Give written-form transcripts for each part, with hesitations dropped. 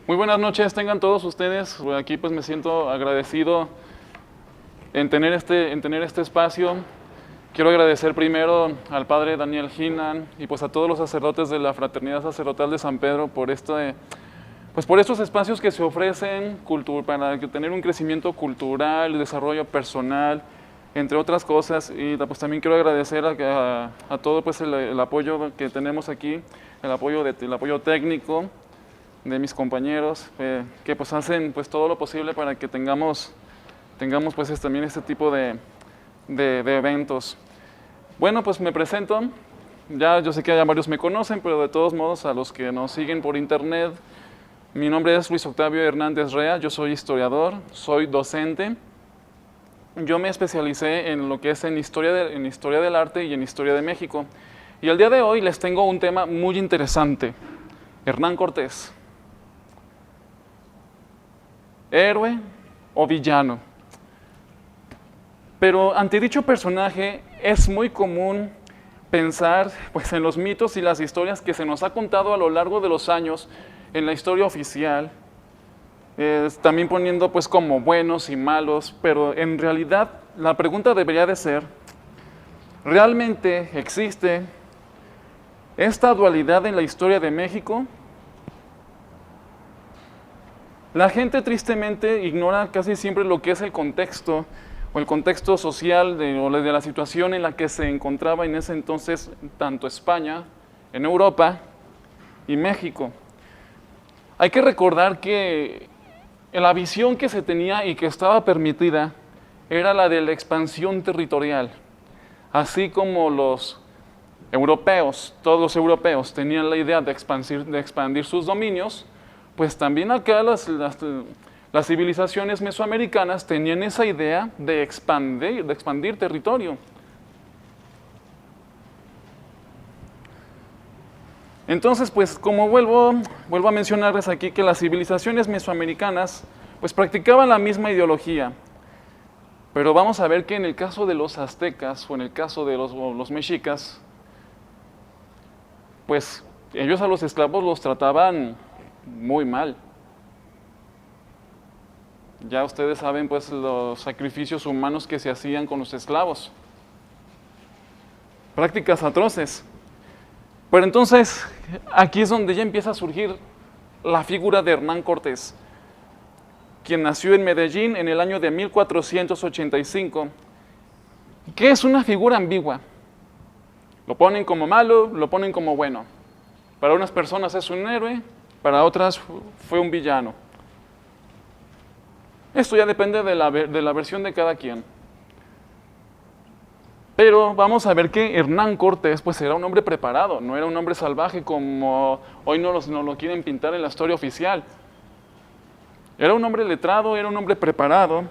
Muy buenas noches, tengan todos ustedes. Aquí pues me siento agradecido en tener este espacio. Quiero agradecer primero al padre Daniel Hinan y pues a todos los sacerdotes de la Fraternidad Sacerdotal de San Pedro por por estos espacios que se ofrecen para tener un crecimiento cultural, desarrollo personal, entre otras cosas. Y pues también quiero agradecer a todo pues el apoyo que tenemos aquí, el apoyo técnico de mis compañeros que pues hacen pues todo lo posible para que tengamos pues también este tipo de eventos. Bueno, pues me presento. Ya yo sé que ya varios me conocen, pero de todos modos a los que nos siguen por internet, mi nombre es Luis Octavio Hernández Rea, yo soy historiador, soy docente. Yo me especialicé en lo que es en historia del arte y en historia de México. Y el día de hoy les tengo un tema muy interesante: Hernán Cortés. ¿Héroe o villano? Pero ante dicho personaje es muy común pensar pues, en los mitos y las historias que se nos ha contado a lo largo de los años en la historia oficial, también poniendo pues como buenos y malos, pero en realidad la pregunta debería de ser: ¿realmente existe esta dualidad en la historia de México? La gente tristemente ignora casi siempre lo que es el contexto o el contexto social de la situación en la que se encontraba en ese entonces tanto España, en Europa y México. Hay que recordar que la visión que se tenía y que estaba permitida era la de la expansión territorial. Así como los europeos, todos los europeos tenían la idea de expandir sus dominios, pues también acá las civilizaciones mesoamericanas tenían esa idea de expandir territorio. Entonces, pues como vuelvo a mencionarles aquí que las civilizaciones mesoamericanas pues practicaban la misma ideología. Pero vamos a ver que en el caso de los aztecas o en el caso de los mexicas, pues ellos a los esclavos los trataban muy mal. Ya ustedes saben pues los sacrificios humanos que se hacían con los esclavos. Prácticas atroces. Pero entonces, aquí es donde ya empieza a surgir la figura de Hernán Cortés, quien nació en Medellín en el año de 1485, que es una figura ambigua. Lo ponen como malo, lo ponen como bueno. Para unas personas es un héroe, para otras fue un villano. Esto ya depende de la versión de cada quien. Pero vamos a ver que Hernán Cortés pues era un hombre preparado, no era un hombre salvaje como hoy nos lo quieren pintar en la historia oficial. Era un hombre letrado, era un hombre preparado.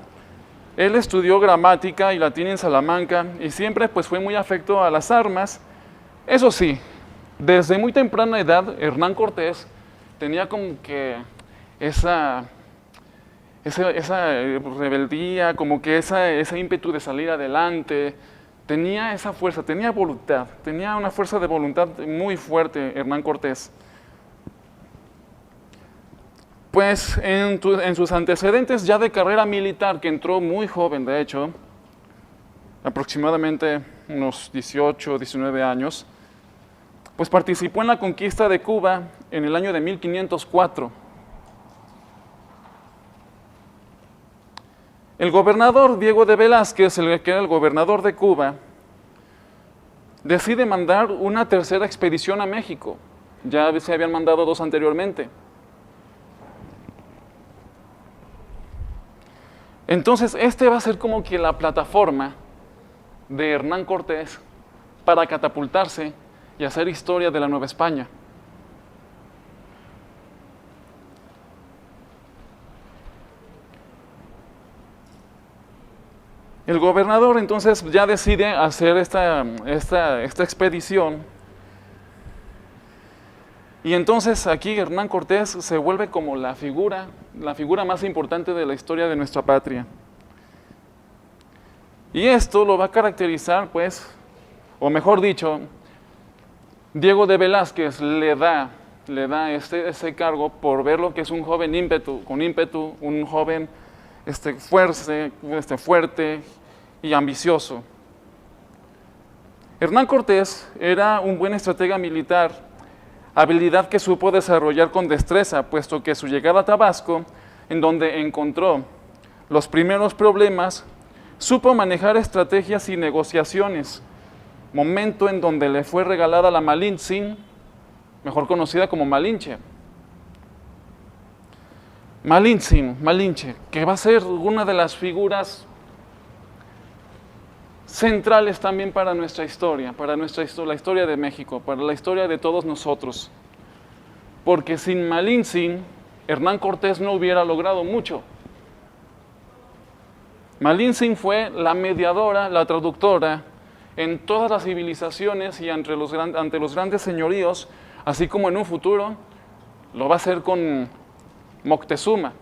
Él estudió gramática y latín en Salamanca y siempre pues fue muy afecto a las armas. Eso sí, desde muy temprana edad Hernán Cortés tenía como que esa rebeldía, como que ese ímpetu de salir adelante. Tenía esa fuerza, tenía voluntad, tenía una fuerza de voluntad muy fuerte Hernán Cortés. Pues en sus antecedentes ya de carrera militar, que entró muy joven de hecho, aproximadamente unos 18, 19 años, pues participó en la conquista de Cuba en el año de 1504. El gobernador Diego de Velázquez, que era el gobernador de Cuba, decide mandar una tercera expedición a México. Ya se habían mandado dos anteriormente. Entonces, va a ser como que la plataforma de Hernán Cortés para catapultarse y hacer historia de la Nueva España. El gobernador entonces ya decide hacer esta expedición. Y entonces aquí Hernán Cortés se vuelve como la figura más importante de la historia de nuestra patria. Y esto lo va a caracterizar, pues, o mejor dicho, Diego de Velázquez le da le da ese cargo por ver lo que es un joven con ímpetu, un joven fuerte y ambicioso. Hernán Cortés era un buen estratega militar, habilidad que supo desarrollar con destreza, puesto que su llegada a Tabasco, en donde encontró los primeros problemas, supo manejar estrategias y negociaciones, momento en donde le fue regalada la Malintzin, mejor conocida como Malinche. Malinche, que va a ser una de las figuras centrales también para nuestra historia, la historia de México, para la historia de todos nosotros. Porque sin Malintzin, Hernán Cortés no hubiera logrado mucho. Malintzin fue la mediadora, la traductora en todas las civilizaciones y ante los grandes señoríos, así como en un futuro lo va a hacer con Moctezuma.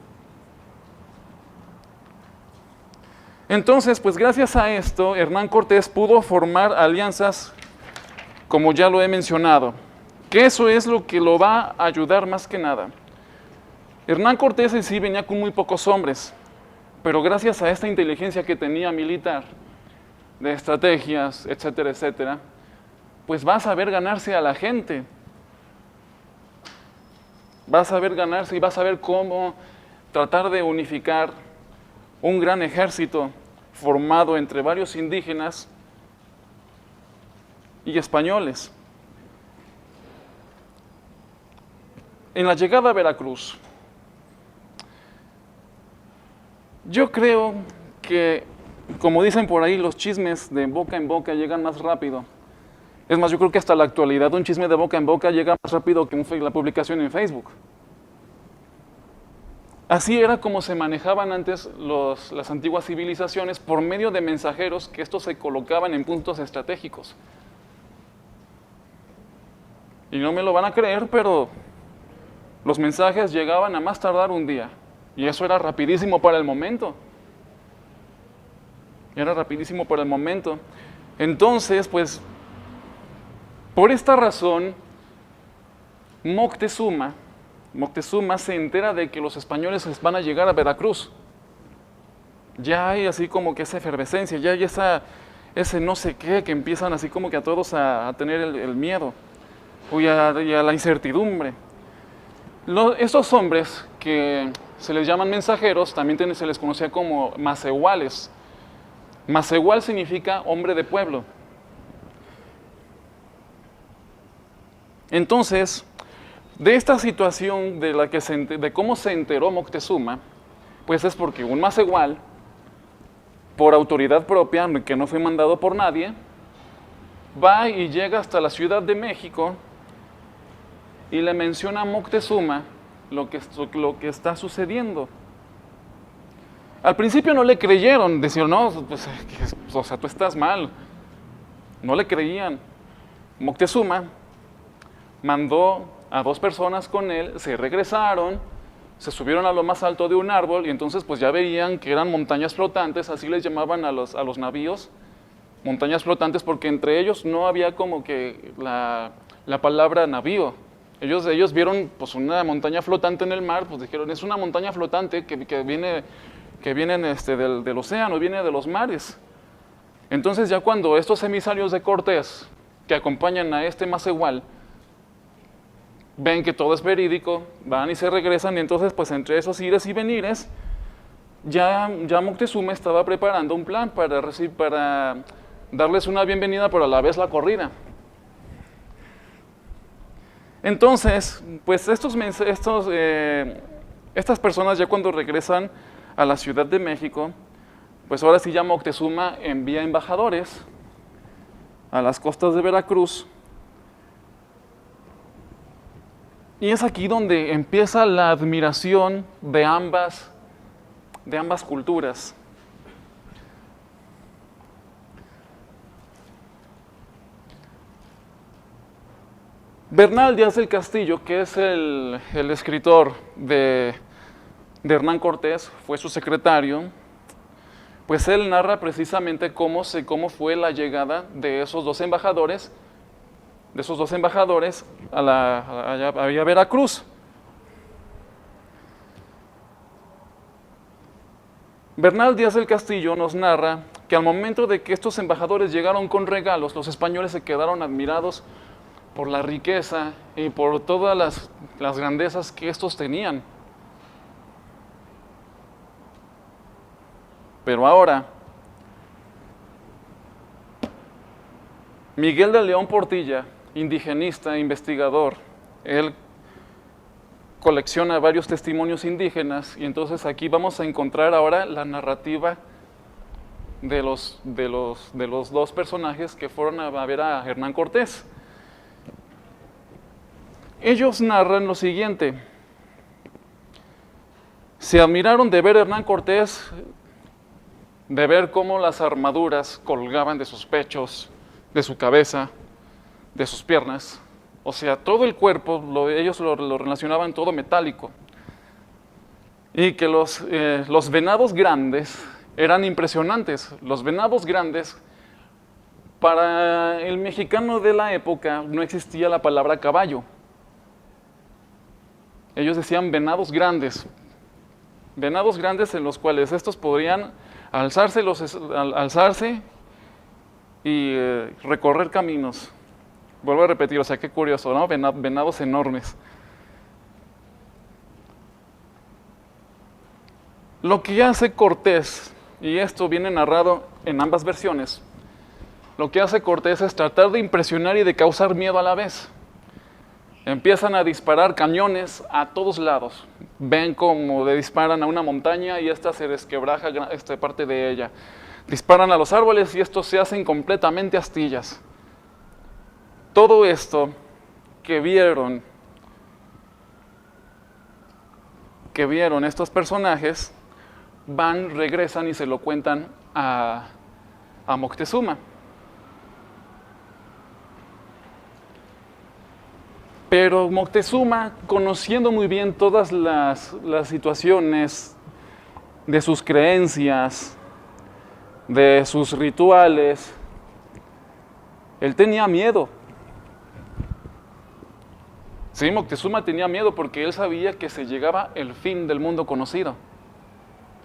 Entonces, pues gracias a esto, Hernán Cortés pudo formar alianzas, como ya lo he mencionado, que eso es lo que lo va a ayudar más que nada. Hernán Cortés en sí venía con muy pocos hombres, pero gracias a esta inteligencia que tenía militar, de estrategias, etcétera, etcétera, pues va a saber ganarse a la gente. Va a saber ganarse y va a saber cómo tratar de unificar un gran ejército formado entre varios indígenas y españoles. En la llegada a Veracruz, yo creo que, como dicen por ahí, los chismes de boca en boca llegan más rápido. Es más, yo creo que hasta la actualidad un chisme de boca en boca llega más rápido que la publicación en Facebook. Así era como se manejaban antes las antiguas civilizaciones, por medio de mensajeros que estos se colocaban en puntos estratégicos. Y no me lo van a creer, pero los mensajes llegaban a más tardar un día. Y eso era rapidísimo para el momento. Era rapidísimo para el momento. Entonces, pues, por esta razón, Moctezuma se entera de que los españoles van a llegar a Veracruz. Ya hay así como que esa efervescencia, ya hay ese no sé qué, que empiezan así como que a todos a tener el miedo y a la incertidumbre. Estos hombres que se les llaman mensajeros, también se les conocía como macehuales. Macehual significa hombre de pueblo. Entonces, de esta situación de cómo se enteró Moctezuma, pues es porque un macehual, por autoridad propia, que no fue mandado por nadie, va y llega hasta la Ciudad de México y le menciona a Moctezuma lo que está sucediendo. Al principio no le creyeron, decían, no, pues, o sea, tú estás mal. No le creían. Moctezuma mandó a 2 personas con él, se regresaron, se subieron a lo más alto de un árbol y entonces pues ya veían que eran montañas flotantes, así les llamaban a los navíos, montañas flotantes, porque entre ellos no había como que la palabra navío. Ellos vieron pues una montaña flotante en el mar, pues dijeron, es una montaña flotante que viene del océano, viene de los mares. Entonces ya cuando estos emisarios de Cortés, que acompañan a este macehual, ven que todo es verídico, van y se regresan, y entonces pues entre esos ires y venires, ya Moctezuma estaba preparando un plan para darles una bienvenida, pero a la vez la corrida. Entonces, pues estas personas ya cuando regresan a la Ciudad de México, pues ahora sí ya Moctezuma envía embajadores a las costas de Veracruz. Y es aquí donde empieza la admiración de ambas culturas. Bernal Díaz del Castillo, que es el escritor de Hernán Cortés, fue su secretario, pues él narra precisamente cómo fue la llegada de esos 2 embajadores de esos dos embajadores allá a Veracruz. Bernal Díaz del Castillo nos narra que al momento de que estos embajadores llegaron con regalos, los españoles se quedaron admirados por la riqueza y por todas las grandezas que estos tenían. Pero ahora, Miguel de León Portilla, indigenista, investigador, él colecciona varios testimonios indígenas y entonces aquí vamos a encontrar ahora la narrativa de los dos personajes que fueron a ver a Hernán Cortés. Ellos narran lo siguiente: se admiraron de ver a Hernán Cortés, de ver cómo las armaduras colgaban de sus pechos, de su cabeza, de sus piernas. O sea, todo el cuerpo, ellos lo relacionaban todo metálico. Y que los venados grandes eran impresionantes. Los venados grandes, para el mexicano de la época no existía la palabra caballo. Ellos decían venados grandes en los cuales estos podrían alzarse y recorrer caminos. Vuelvo a repetir, o sea, qué curioso, ¿no? Venados enormes. Lo que hace Cortés, y esto viene narrado en ambas versiones, lo que hace Cortés es tratar de impresionar y de causar miedo a la vez. Empiezan a disparar cañones a todos lados. Ven como le disparan a una montaña y esta se resquebraja parte de ella. Disparan a los árboles y estos se hacen completamente astillas. Todo esto que vieron estos personajes, regresan y se lo cuentan a Moctezuma. Pero Moctezuma, conociendo muy bien todas las situaciones de sus creencias, de sus rituales, él tenía miedo. Sí, Moctezuma tenía miedo porque él sabía que se llegaba el fin del mundo conocido.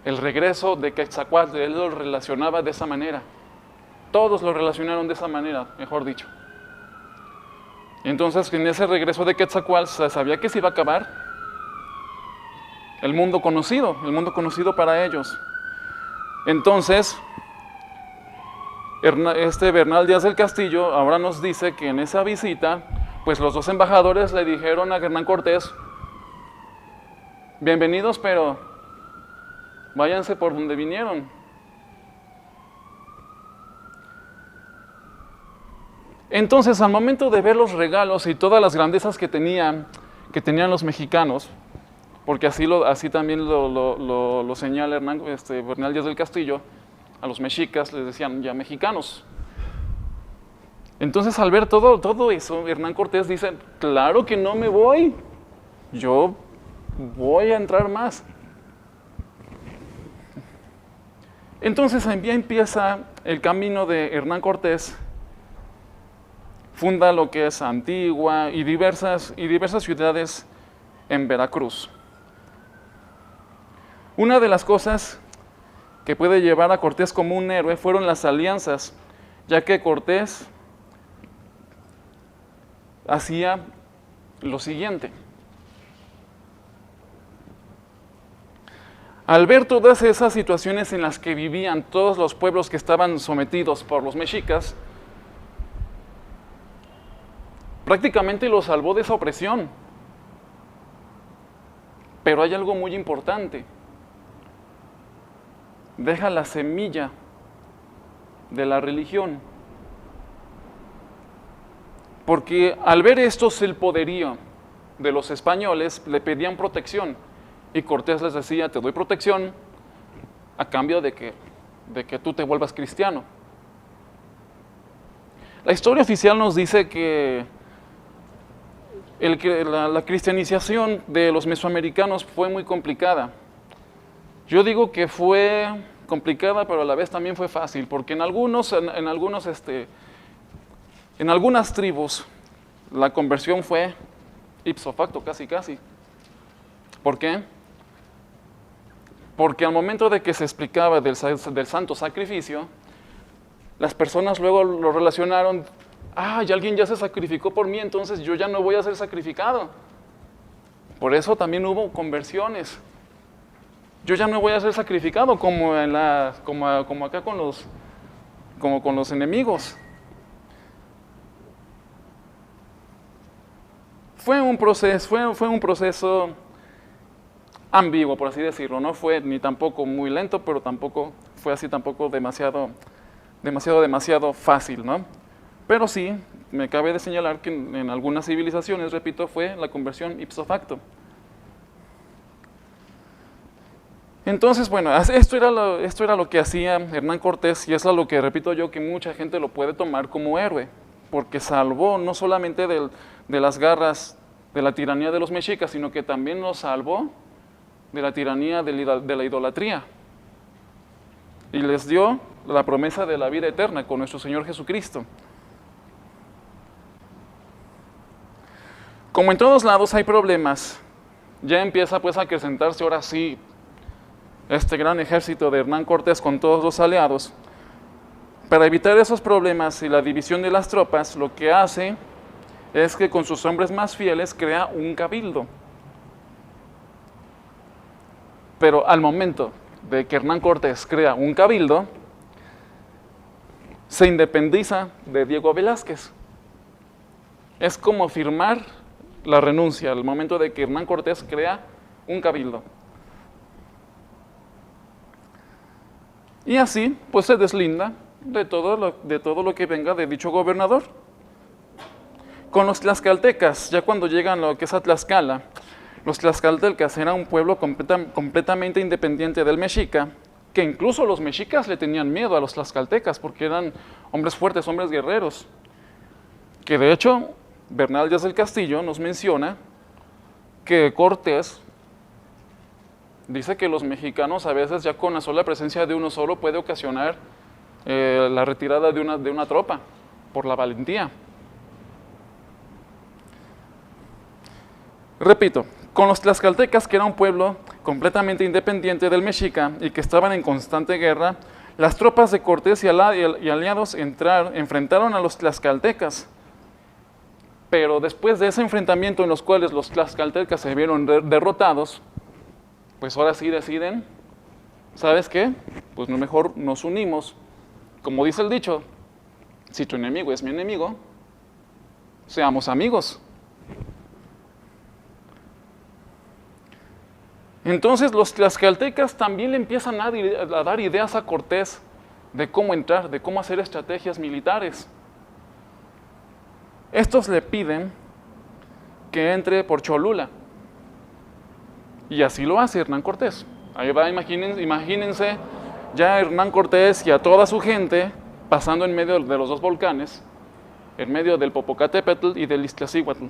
El regreso de Quetzalcóatl, él lo relacionaba de esa manera. Todos lo relacionaron de esa manera, mejor dicho. Entonces, en ese regreso de Quetzalcóatl, se sabía que se iba a acabar el mundo conocido para ellos. Entonces, Bernal Díaz del Castillo ahora nos dice que en esa visita, pues los dos embajadores le dijeron a Hernán Cortés: bienvenidos, pero váyanse por donde vinieron. Entonces, al momento de ver los regalos y todas las grandezas que tenían los mexicanos, porque así también lo señala Bernal Díaz del Castillo, a los mexicas les decían ya mexicanos. Entonces, al ver todo eso, Hernán Cortés dice: claro que no me voy, yo voy a entrar más. Entonces, ya empieza el camino de Hernán Cortés. Funda lo que es Antigua y diversas ciudades en Veracruz. Una de las cosas que puede llevar a Cortés como un héroe fueron las alianzas, ya que Cortés hacía lo siguiente. Al ver todas esas situaciones en las que vivían todos los pueblos que estaban sometidos por los mexicas, prácticamente los salvó de esa opresión. Pero hay algo muy importante. Deja la semilla de la religión. Porque al ver estos el poderío de los españoles, le pedían protección. Y Cortés les decía: te doy protección a cambio de que tú te vuelvas cristiano. La historia oficial nos dice que la cristianización de los mesoamericanos fue muy complicada. Yo digo que fue complicada, pero a la vez también fue fácil, porque en algunas tribus la conversión fue ipso facto, casi casi. ¿Por qué? Porque al momento de que se explicaba del santo sacrificio, las personas luego lo relacionaron, y alguien ya se sacrificó por mí, entonces yo ya no voy a ser sacrificado. Por eso también hubo conversiones. Yo ya no voy a ser sacrificado como acá con los enemigos. Fue un proceso ambiguo, por así decirlo. No fue ni tampoco muy lento, pero tampoco fue así tampoco demasiado fácil, ¿no? Pero sí, me cabe de señalar que en algunas civilizaciones, repito, fue la conversión ipso facto. Entonces, bueno, esto era lo que hacía Hernán Cortés, y es lo que, repito yo, que mucha gente lo puede tomar como héroe, porque salvó no solamente de las garras de la tiranía de los mexicas, sino que también nos salvó de la tiranía de la idolatría. Y les dio la promesa de la vida eterna con nuestro Señor Jesucristo. Como en todos lados hay problemas, ya empieza pues a acrecentarse ahora sí este gran ejército de Hernán Cortés con todos los aliados. Para evitar esos problemas y la división de las tropas, lo que hace es que con sus hombres más fieles crea un cabildo. Pero al momento de que Hernán Cortés crea un cabildo, se independiza de Diego Velázquez. Es como firmar la renuncia al momento de que Hernán Cortés crea un cabildo. Y así, pues se deslinda de todo lo que venga de dicho gobernador. Con los tlaxcaltecas, ya cuando llegan a lo que es a Tlaxcala, los tlaxcaltecas eran un pueblo completamente independiente del mexica, que incluso los mexicas le tenían miedo a los tlaxcaltecas porque eran hombres fuertes, hombres guerreros. Que de hecho, Bernal Díaz del Castillo nos menciona que Cortés dice que los mexicanos a veces ya con la sola presencia de uno solo puede ocasionar la retirada de una tropa por la valentía. Repito, con los tlaxcaltecas, que era un pueblo completamente independiente del mexica y que estaban en constante guerra, las tropas de Cortés y aliados enfrentaron a los tlaxcaltecas. Pero después de ese enfrentamiento en los cuales los tlaxcaltecas se vieron derrotados, pues ahora sí deciden, ¿sabes qué? Pues mejor nos unimos. Como dice el dicho, si tu enemigo es mi enemigo, seamos amigos. Entonces los tlaxcaltecas también le empiezan a dar ideas a Cortés de cómo entrar, de cómo hacer estrategias militares. Estos le piden que entre por Cholula. Y así lo hace Hernán Cortés. Ahí va, imagínense ya Hernán Cortés y a toda su gente pasando en medio de los dos volcanes, en medio del Popocatépetl y del Iztaccíhuatl.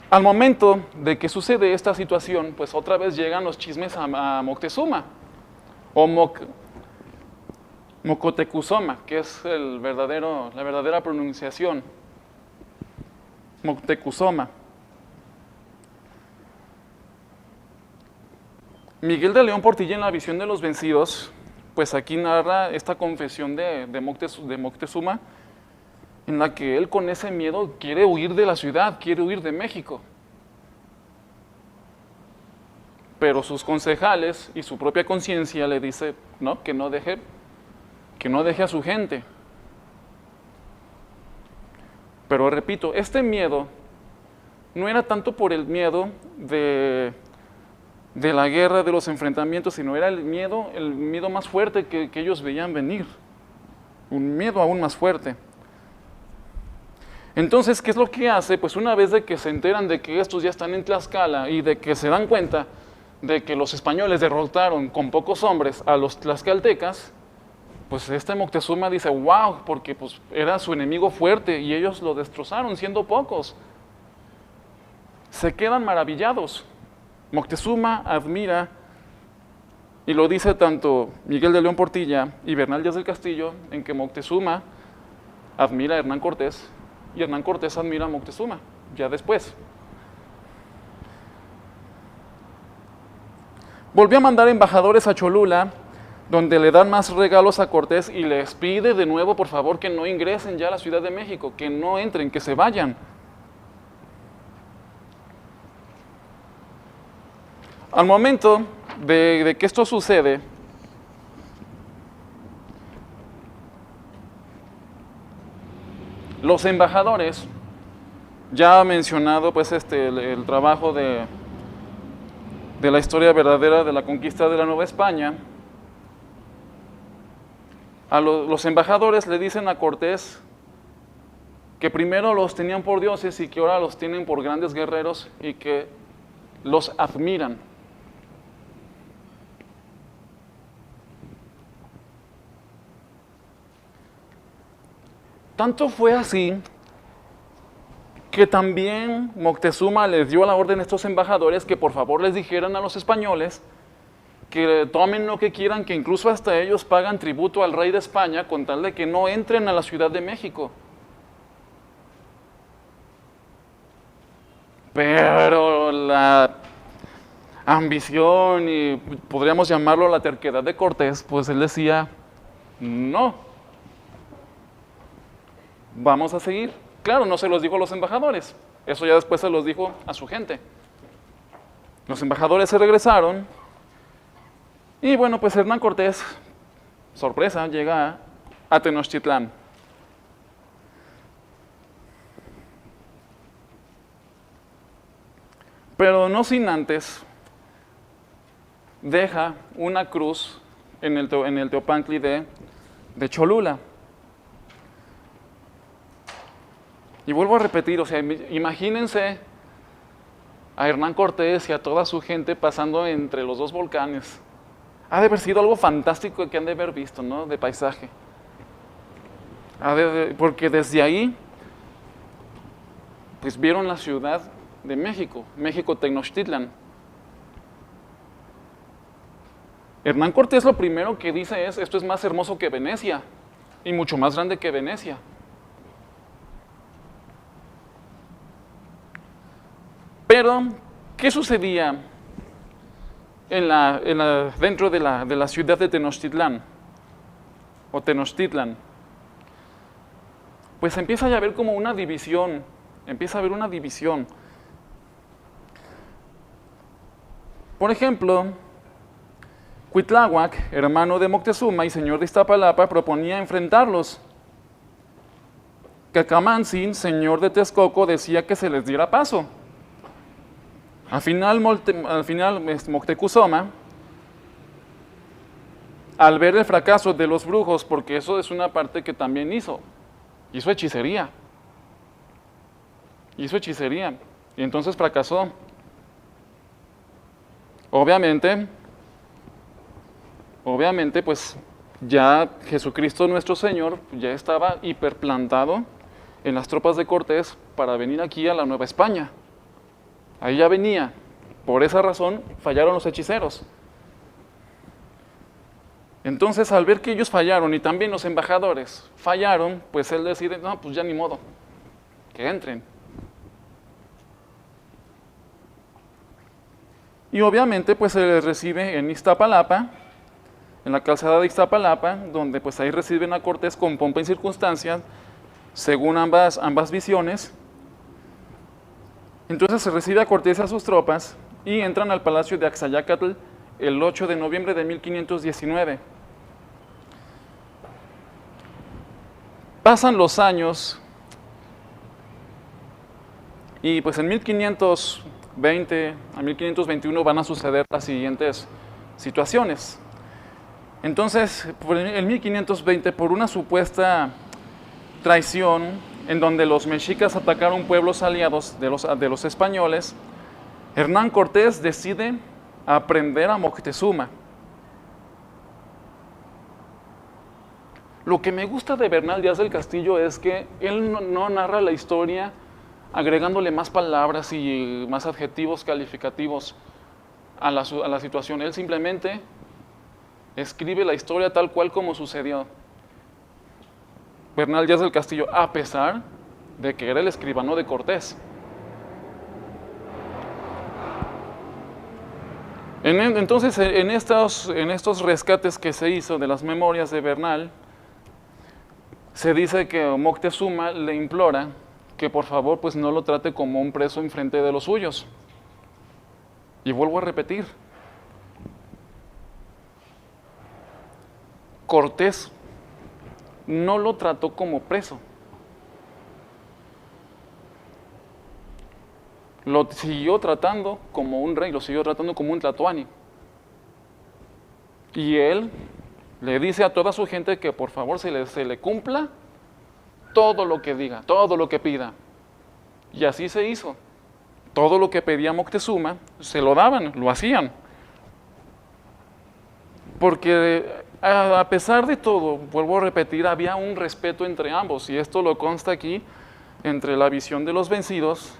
Al momento de que sucede esta situación, pues otra vez llegan los chismes a Moctezuma, o Mocotezuma, que es la verdadera pronunciación. Moctezuma. Miguel de León Portilla, en La visión de los vencidos, pues aquí narra esta confesión de Moctezuma, en la que él con ese miedo quiere huir de la ciudad, quiere huir de México. Pero sus concejales y su propia conciencia le dice, no, que no deje a su gente. Pero repito, este miedo no era tanto por el miedo de la guerra, de los enfrentamientos, sino era el miedo más fuerte que ellos veían venir. Un miedo aún más fuerte. Entonces, ¿qué es lo que hace? Pues una vez de que se enteran de que estos ya están en Tlaxcala y de que se dan cuenta de que los españoles derrotaron con pocos hombres a los tlaxcaltecas, pues este Moctezuma dice, wow, porque pues era su enemigo fuerte y ellos lo destrozaron siendo pocos. Se quedan maravillados. Moctezuma admira, y lo dice tanto Miguel de León Portilla y Bernal Díaz del Castillo, en que Moctezuma admira a Hernán Cortés y Hernán Cortés admira a Moctezuma, ya después. Volvió a mandar embajadores a Cholula, donde le dan más regalos a Cortés y les pide de nuevo, por favor, que no ingresen ya a la Ciudad de México, que no entren, que se vayan. Al momento de que esto sucede, los embajadores, ya mencionado pues el trabajo de la historia verdadera de la conquista de la Nueva España, los embajadores le dicen a Cortés que primero los tenían por dioses y que ahora los tienen por grandes guerreros y que los admiran. Tanto fue así que también Moctezuma les dio la orden a estos embajadores que por favor les dijeran a los españoles que tomen lo que quieran, que incluso hasta ellos pagan tributo al rey de España con tal de que no entren a la Ciudad de México. Pero la ambición y podríamos llamarlo la terquedad de Cortés, pues él decía, no, vamos a seguir. Claro, no se los dijo a los embajadores, eso ya después se los dijo a su gente. Los embajadores se regresaron y bueno, pues Hernán Cortés, sorpresa, llega a Tenochtitlán. Pero no sin antes deja una cruz en el Teopantli de Cholula. Y vuelvo a repetir, o sea, imagínense a Hernán Cortés y a toda su gente pasando entre los dos volcanes. Ha de haber sido algo fantástico que han de haber visto, ¿no? De paisaje. Porque desde ahí, pues vieron la ciudad de México, México Tenochtitlan. Hernán Cortés lo primero que dice es, esto es más hermoso que Venecia, y mucho más grande que Venecia. Pero, ¿qué sucedía dentro de la ciudad de Tenochtitlán? O Tenochtitlan. Pues empieza a haber como una división, Por ejemplo, Cuitláhuac, hermano de Moctezuma y señor de Iztapalapa, proponía enfrentarlos. Cacamantzin, señor de Texcoco, decía que se les diera paso. Al final Moctezuma, al ver el fracaso de los brujos, porque eso es una parte que también hizo hechicería. Y entonces fracasó. Obviamente, pues ya Jesucristo nuestro Señor ya estaba hiperplantado en las tropas de Cortés para venir aquí a la Nueva España. Ahí ya venía. Por esa razón fallaron los hechiceros. Entonces, al ver que ellos fallaron y también los embajadores fallaron, pues él decide, no, pues ya ni modo, que entren. Y obviamente, pues se les recibe en Iztapalapa, en la calzada de Iztapalapa, donde pues ahí reciben a Cortés con pompa y circunstancia, según ambas visiones. Entonces se recibe a Cortés y a sus tropas y entran al palacio de Axayácatl el 8 de noviembre de 1519. Pasan los años y pues en 1520 a 1521 van a suceder las siguientes situaciones. Entonces, en 1520, por una supuesta traición, en donde los mexicas atacaron pueblos aliados de los españoles, Hernán Cortés decide aprender a Moctezuma. Lo que me gusta de Bernal Díaz del Castillo es que él no narra la historia agregándole más palabras y más adjetivos calificativos. a la situación. Él simplemente escribe la historia tal cual como sucedió. Bernal Díaz del Castillo, a pesar de que era el escribano de Cortés. Entonces, en estos rescates que se hizo de las memorias de Bernal, se dice que Moctezuma le implora que por favor pues no lo trate como un preso enfrente de los suyos. Y vuelvo a repetir, Cortés no lo trató como preso. Lo siguió tratando como un rey, lo siguió tratando como un tlatoani. Y él le dice a toda su gente que por favor se le cumpla todo lo que diga, todo lo que pida. Y así se hizo. Todo lo que pedía Moctezuma, se lo daban, lo hacían. Porque a pesar de todo, vuelvo a repetir, había un respeto entre ambos. Y esto lo consta aquí, entre la visión de los vencidos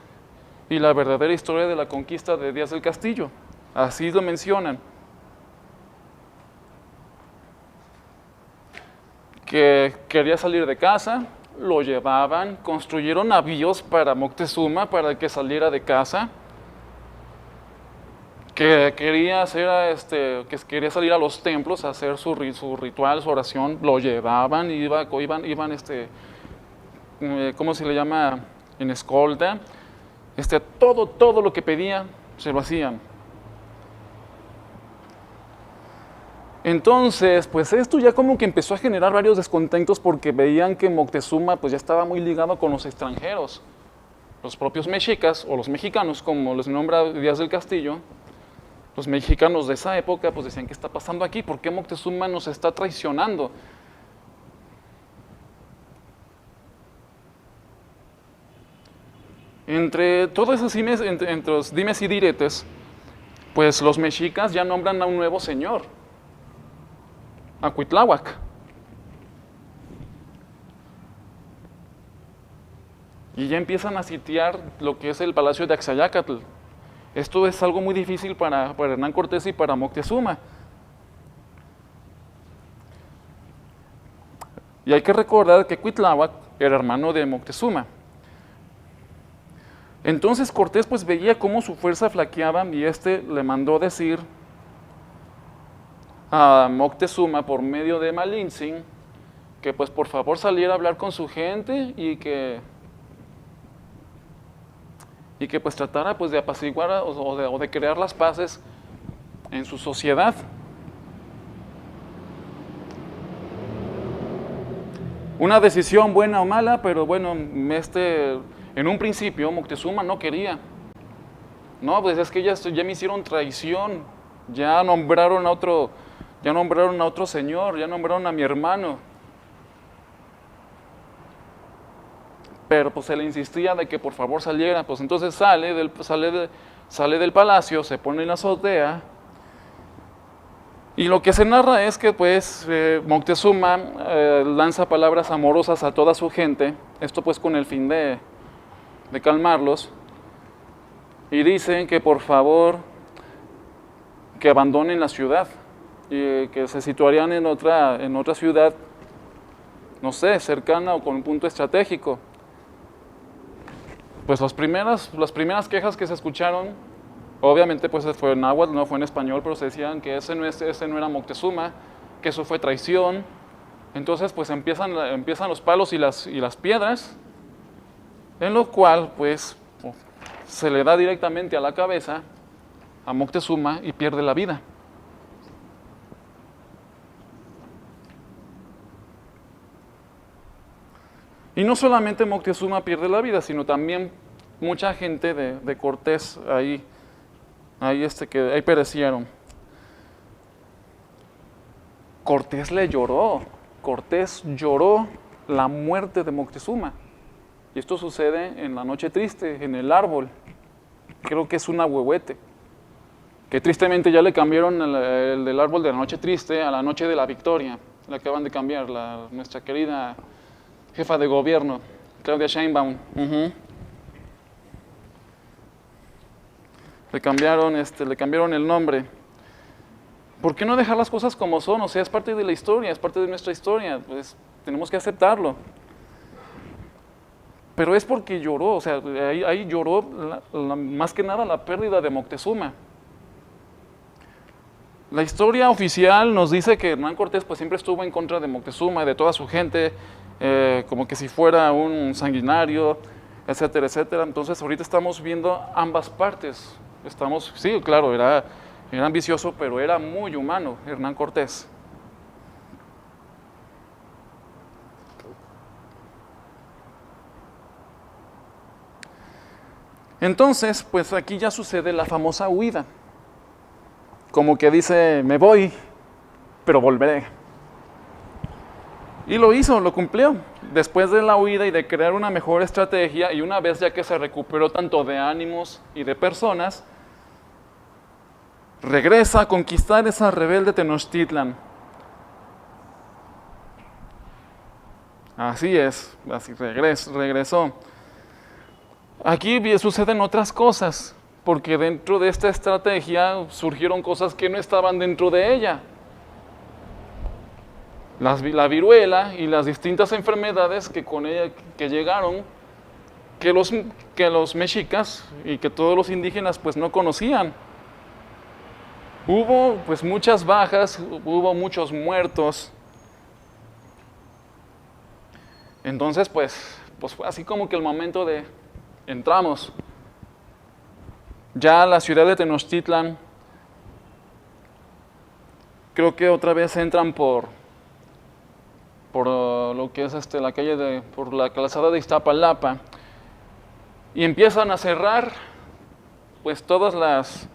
y la verdadera historia de la conquista de Díaz del Castillo. Así lo mencionan. Que quería salir de casa, lo llevaban, construyeron navíos para Moctezuma para que saliera de casa. Que quería quería salir a los templos a hacer su ritual, su oración, lo llevaban, iban ¿cómo se le llama? En escolta. Todo lo que pedía, se lo hacían. Entonces, pues esto ya como que empezó a generar varios descontentos porque veían que Moctezuma pues ya estaba muy ligado con los extranjeros. Los propios mexicas, o los mexicanos, como les nombra Díaz del Castillo, los mexicanos de esa época pues decían, ¿qué está pasando aquí? ¿Por qué Moctezuma nos está traicionando? Entre todos esos entre los dimes y diretes, pues los mexicas ya nombran a un nuevo señor, a Cuitláhuac. Y ya empiezan a sitiar lo que es el palacio de Axayácatl. Esto es algo muy difícil para Hernán Cortés y para Moctezuma. Y hay que recordar que Cuitláhuac era hermano de Moctezuma. Entonces Cortés pues veía cómo su fuerza flaqueaba y le mandó decir a Moctezuma por medio de Malintzin que pues por favor saliera a hablar con su gente y que pues tratara pues de apaciguar o de crear las paces en su sociedad. Una decisión buena o mala, pero bueno, en un principio Moctezuma no quería. No, pues es que ya me hicieron traición, ya nombraron a otro señor, ya nombraron a mi hermano. Pero pues se le insistía de que por favor saliera, pues entonces sale del palacio, se pone en la azotea. Y lo que se narra es que pues Moctezuma lanza palabras amorosas a toda su gente, esto pues con el fin de calmarlos, y dicen que por favor que abandonen la ciudad y que se situarían en otra ciudad, no sé, cercana o con un punto estratégico. Pues las primeras quejas que se escucharon, obviamente pues fue en náhuatl, no fue en español, pero se decían que ese no era Moctezuma, que eso fue traición. Entonces pues empiezan los palos y las piedras, en lo cual pues se le da directamente a la cabeza a Moctezuma y pierde la vida. Y no solamente Moctezuma pierde la vida, sino también mucha gente de Cortés ahí perecieron. Cortés lloró la muerte de Moctezuma. Y esto sucede en la noche triste, en el árbol. Creo que es un ahuehuete. Que tristemente ya le cambiaron el del árbol de la noche triste a la noche de la victoria. Le acaban de cambiar nuestra querida jefa de gobierno, Claudia Sheinbaum. Le le cambiaron el nombre. ¿Por qué no dejar las cosas como son? O sea, es parte de la historia, es parte de nuestra historia, pues tenemos que aceptarlo. Pero es porque lloró, o sea, ahí lloró más que nada la pérdida de Moctezuma. La historia oficial nos dice que Hernán Cortés pues siempre estuvo en contra de Moctezuma y de toda su gente, como que si fuera un sanguinario, etcétera, etcétera. Entonces ahorita estamos viendo ambas partes. Sí, claro, era ambicioso, pero era muy humano Hernán Cortés. Entonces, pues aquí ya sucede la famosa huida. Como que dice, me voy, pero volveré. Y lo hizo, lo cumplió. Después de la huida y de crear una mejor estrategia, y una vez ya que se recuperó tanto de ánimos y de personas, regresa a conquistar esa rebelde Tenochtitlan. Así es, así regresó. Aquí suceden otras cosas, porque dentro de esta estrategia surgieron cosas que no estaban dentro de ella. La viruela y las distintas enfermedades que con ella que llegaron, que los mexicas y que todos los indígenas pues no conocían. Hubo pues muchas bajas, hubo muchos muertos. Entonces pues fue así como que el momento de entramos. Ya la ciudad de Tenochtitlan, creo que otra vez entran por lo que es la calle por la calzada de Iztapalapa, y empiezan a cerrar pues todas las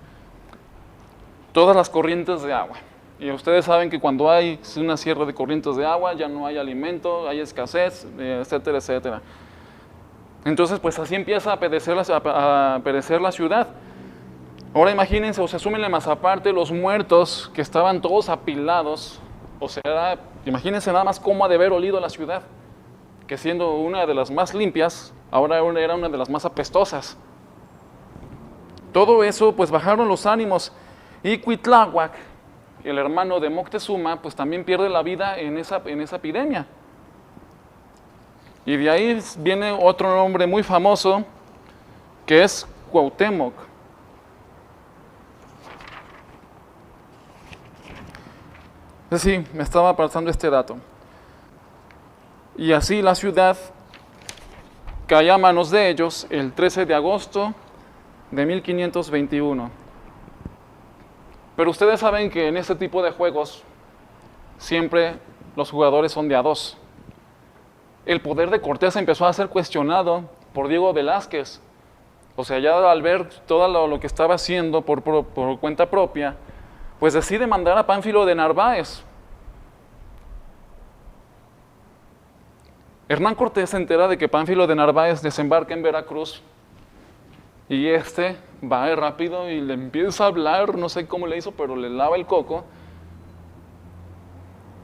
corrientes de agua. Y ustedes saben que cuando hay una cierre de corrientes de agua ya no hay alimento, hay escasez, etcétera, etcétera. Entonces pues así empieza a perecer la ciudad. Ahora imagínense, o sea, súmenle más aparte los muertos que estaban todos apilados. O sea, imagínense nada más cómo ha de haber olido la ciudad, que siendo una de las más limpias, ahora era una de las más apestosas. Todo eso, pues bajaron los ánimos, y Cuitláhuac, el hermano de Moctezuma, pues también pierde la vida en esa epidemia. Y de ahí viene otro nombre muy famoso, que es Cuauhtémoc. Sí, me estaba pasando este dato. Y así la ciudad cae a manos de ellos el 13 de agosto de 1521. Pero ustedes saben que en este tipo de juegos siempre los jugadores son de a dos. El poder de Cortés empezó a ser cuestionado por Diego Velázquez. O sea, ya al ver todo lo que estaba haciendo por cuenta propia, pues decide mandar a Pánfilo de Narváez. Hernán Cortés se entera de que Pánfilo de Narváez desembarca en Veracruz, y va rápido y le empieza a hablar, no sé cómo le hizo, pero le lava el coco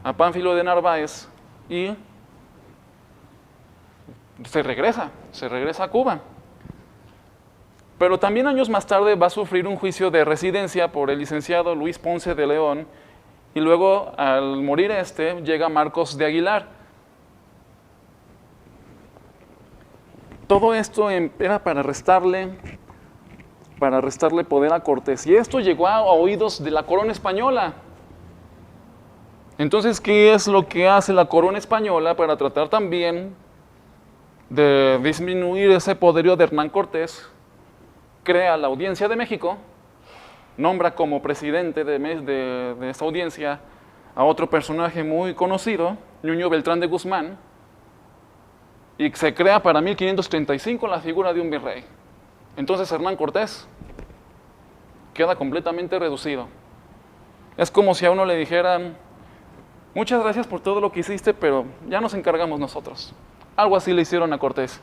a Pánfilo de Narváez y se regresa a Cuba. Pero también años más tarde va a sufrir un juicio de residencia por el licenciado Luis Ponce de León, y luego al morir llega Marcos de Aguilar. Todo esto era para restarle poder a Cortés, y esto llegó a oídos de la corona española. Entonces, ¿qué es lo que hace la corona española para tratar también de disminuir ese poderío de Hernán Cortés? Crea la Audiencia de México, nombra como presidente de esta audiencia a otro personaje muy conocido, Nuño Beltrán de Guzmán, y se crea para 1535 la figura de un virrey. Entonces Hernán Cortés queda completamente reducido. Es como si a uno le dijeran, muchas gracias por todo lo que hiciste, pero ya nos encargamos nosotros. Algo así le hicieron a Cortés.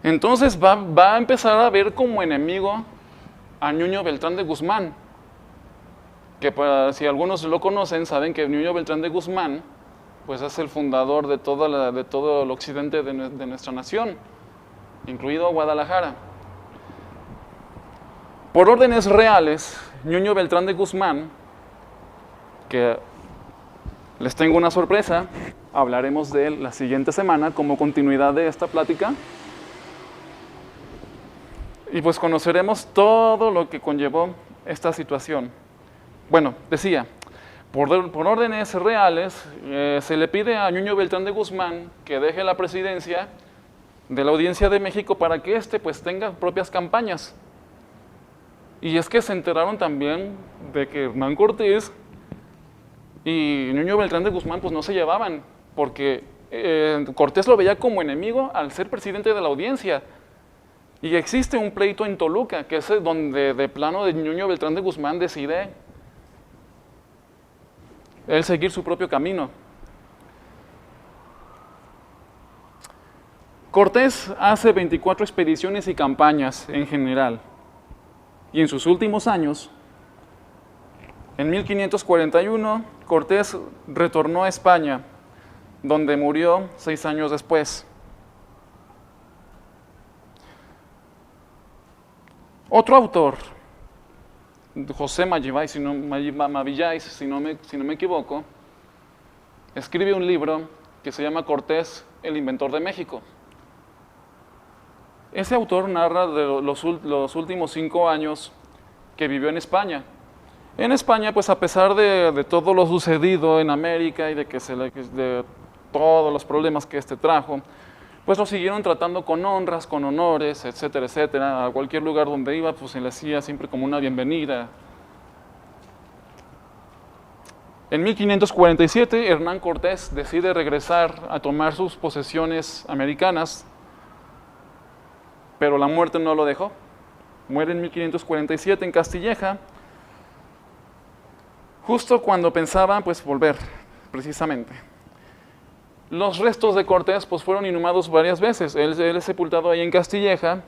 Entonces va a empezar a ver como enemigo a Nuño Beltrán de Guzmán, que si algunos lo conocen, saben que Nuño Beltrán de Guzmán pues es el fundador de todo el occidente de nuestra nación, incluido Guadalajara. Por órdenes reales, Ñuño Beltrán de Guzmán, que les tengo una sorpresa, hablaremos de él la siguiente semana como continuidad de esta plática. Y pues conoceremos todo lo que conllevó esta situación. Bueno, decía, por órdenes reales, se le pide a Ñuño Beltrán de Guzmán que deje la presidencia de la Audiencia de México para que pues tenga propias campañas. Y es que se enteraron también de que Hernán Cortés y Ñuño Beltrán de Guzmán pues no se llevaban, porque Cortés lo veía como enemigo al ser presidente de la Audiencia. Y existe un pleito en Toluca, que es donde de plano de Ñuño Beltrán de Guzmán decide él seguir su propio camino. Cortés hace 24 expediciones y campañas en general. Y en sus últimos años, en 1541, Cortés retornó a España, donde murió 6 años después. Otro autor, José Mavillais, si no me equivoco, escribe un libro que se llama Cortés, el inventor de México. Ese autor narra de los últimos 5 años que vivió en España. En España, pues a pesar de todo lo sucedido en América y de todos los problemas que trajo, pues lo siguieron tratando con honras, con honores, etcétera, etcétera. A cualquier lugar donde iba, pues se le hacía siempre como una bienvenida. En 1547, Hernán Cortés decide regresar a tomar sus posesiones americanas, pero la muerte no lo dejó. Muere en 1547 en Castilleja, justo cuando pensaba pues volver, precisamente. Los restos de Cortés pues fueron inhumados varias veces. Él es sepultado ahí en Castilleja,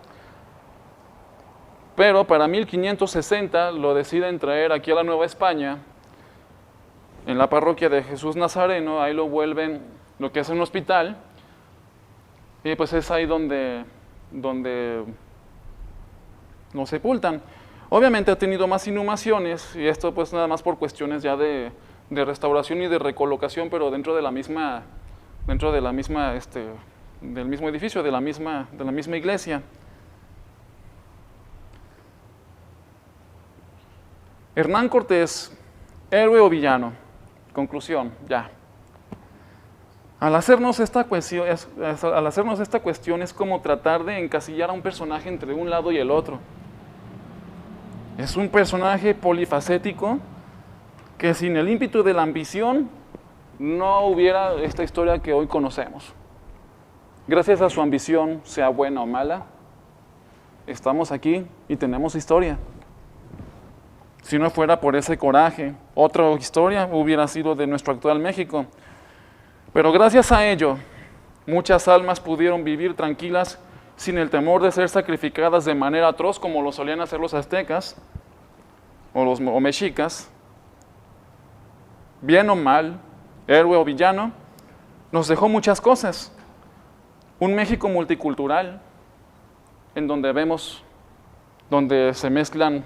pero para 1560 lo deciden traer aquí a la Nueva España, en la parroquia de Jesús Nazareno. Ahí lo vuelven lo que es un hospital, y pues es ahí donde lo sepultan. Obviamente ha tenido más inhumaciones, y esto pues nada más por cuestiones ya de restauración y de recolocación, pero dentro del mismo edificio, de la misma iglesia. Hernán Cortés, héroe o villano. Conclusión, ya. Al hacernos esta cuestión es como tratar de encasillar a un personaje entre un lado y el otro. Es un personaje polifacético que sin el ímpetu de la ambición no hubiera esta historia que hoy conocemos. Gracias a su ambición, sea buena o mala, estamos aquí y tenemos historia. Si no fuera por ese coraje, otra historia hubiera sido de nuestro actual México. Pero gracias a ello, muchas almas pudieron vivir tranquilas sin el temor de ser sacrificadas de manera atroz como lo solían hacer los aztecas o mexicas. Bien o mal, héroe o villano, nos dejó muchas cosas. Un México multicultural, en donde se mezclan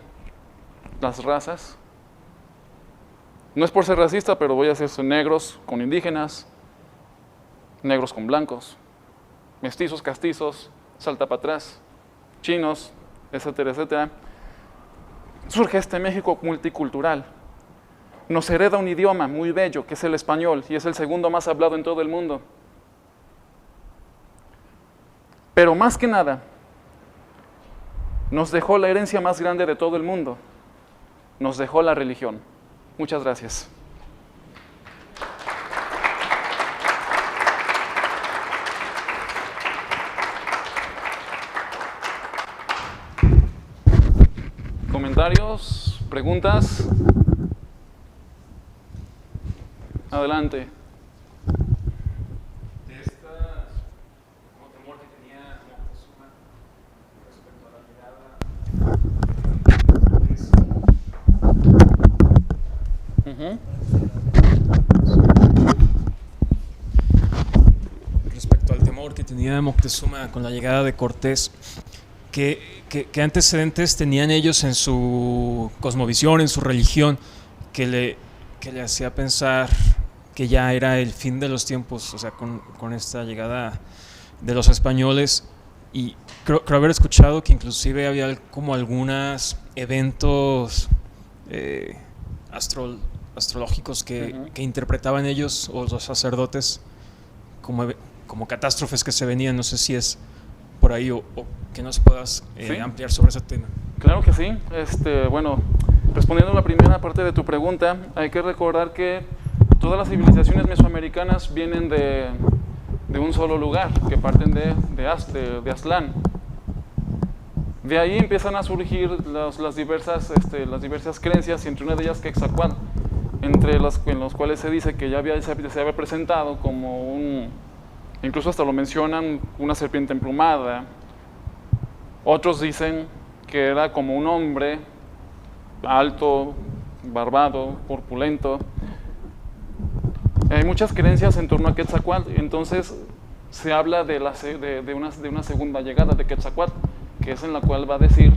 las razas. No es por ser racista, pero voy a hacer negros con indígenas, negros con blancos, mestizos, castizos, salta para atrás, chinos, etcétera, etcétera. Surge este México multicultural. Nos hereda un idioma muy bello, que es el español, y es el segundo más hablado en todo el mundo. Pero más que nada, nos dejó la herencia más grande de todo el mundo. Nos dejó la religión. Muchas gracias. ¿Comentarios? ¿Preguntas? Adelante. De esta como temor que tenía Moctezuma respecto a la respecto al temor que tenía Moctezuma con la llegada de Cortés, ¿qué ¿Qué antecedentes tenían ellos en su cosmovisión, en su religión, que le hacía pensar que ya era el fin de los tiempos, o sea, con esta llegada de los españoles? Y creo haber escuchado que inclusive había como algunos eventos astrológicos que interpretaban ellos o los sacerdotes como catástrofes que se venían. No sé si es por ahí o que nos puedas ampliar sobre ese tema. Claro que sí. Bueno, respondiendo a la primera parte de tu pregunta, hay que recordar que todas las civilizaciones mesoamericanas vienen de un solo lugar, que parten de Aztlán. De ahí empiezan a surgir las diversas creencias, y entre una de ellas Quetzalcóatl, en los cuales se dice que se había presentado como incluso hasta lo mencionan, una serpiente emplumada. Otros dicen que era como un hombre alto, barbado, corpulento. Hay muchas creencias en torno a Quetzalcóatl. Entonces se habla de una segunda llegada de Quetzalcóatl, que es en la cual va a decir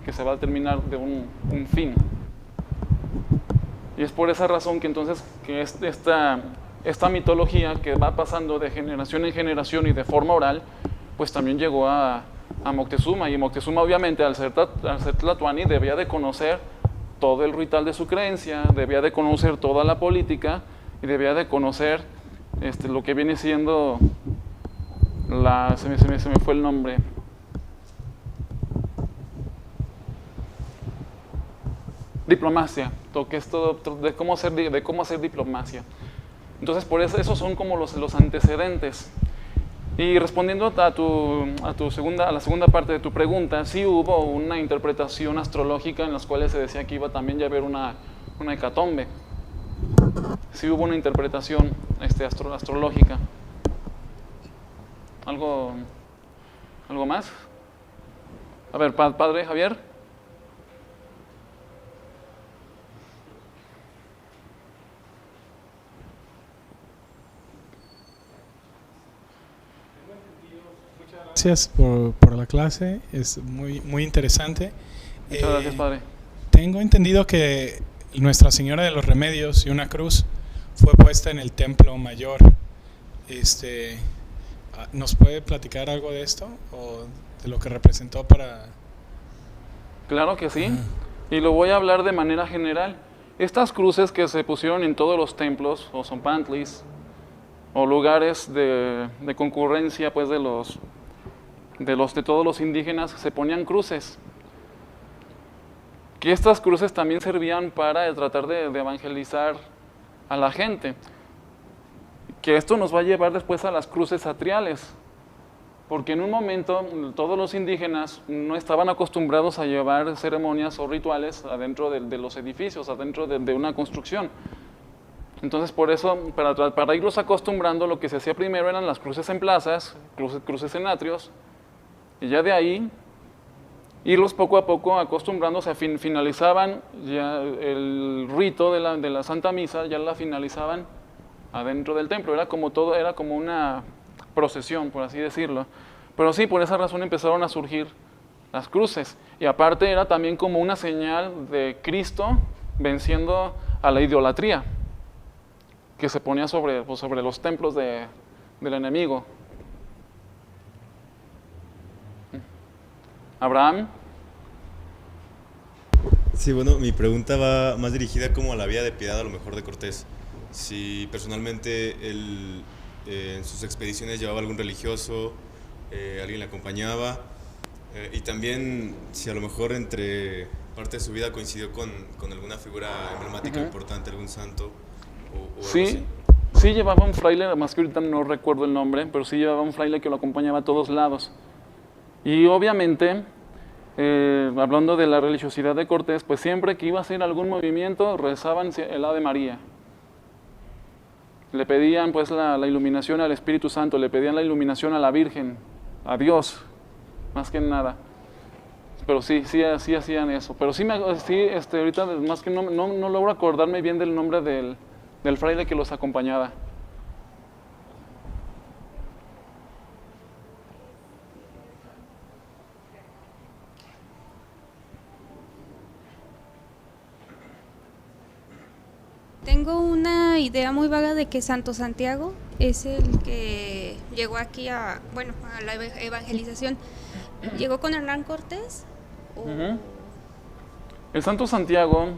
que se va a terminar de un fin. Y es por esa razón que entonces esta mitología que va pasando de generación en generación y de forma oral, pues también llegó a Moctezuma. Y Moctezuma, obviamente, al ser tlatoani, debía de conocer todo el ritual de su creencia, debía de conocer toda la política y debía de conocer lo que viene siendo se me fue el nombre. Diplomacia, que es todo de cómo hacer diplomacia. Entonces, por eso esos son como los antecedentes. Y respondiendo a la segunda parte de tu pregunta, sí hubo una interpretación astrológica en las cuales se decía que iba también a haber una hecatombe. Sí hubo una interpretación astrológica. ¿Algo más? A ver, padre Javier. Gracias por la clase, es muy interesante. Muchas gracias, padre. Tengo entendido que Nuestra Señora de los Remedios y una cruz fue puesta en el Templo Mayor. ¿Nos puede platicar algo de esto o de lo que representó para...? Claro que sí, y lo voy a hablar de manera general. Estas cruces que se pusieron en todos los templos, o zompantlis, o lugares de concurrencia pues de todos los indígenas, se ponían cruces. Que estas cruces también servían para tratar de evangelizar a la gente. Que esto nos va a llevar después a las cruces atriales. Porque en un momento todos los indígenas no estaban acostumbrados a llevar ceremonias o rituales adentro de los edificios, adentro de una construcción. Entonces, por eso, para irlos acostumbrando, lo que se hacía primero eran las cruces en plazas, cruces en atrios, y ya de ahí, irlos poco a poco acostumbrando. Finalizaban ya el rito de la Santa Misa, ya la finalizaban adentro del templo. Era como una procesión, por así decirlo. Pero sí, por esa razón empezaron a surgir las cruces. Y aparte era también como una señal de Cristo venciendo a la idolatría que se ponía sobre los templos del enemigo. Abraham. Sí, bueno, mi pregunta va más dirigida como a la vía de piedad a lo mejor de Cortés. Si personalmente él en sus expediciones llevaba algún religioso, alguien le acompañaba, y también si a lo mejor entre parte de su vida coincidió con alguna figura emblemática importante, algún santo o algo así. Sí llevaba un fraile, más que ahorita no recuerdo el nombre, pero sí llevaba un fraile que lo acompañaba a todos lados. Y obviamente, hablando de la religiosidad de Cortés, pues siempre que iba a hacer algún movimiento, rezaban el Ave María. Le pedían pues la iluminación al Espíritu Santo, le pedían la iluminación a la Virgen, a Dios, más que nada. Pero sí hacían eso. Pero ahorita más que no logro acordarme bien del nombre del fraile que los acompañaba. una idea muy vaga de que Santo Santiago es el que llegó aquí a la evangelización. ¿Llegó con Hernán Cortés? El Santo Santiago,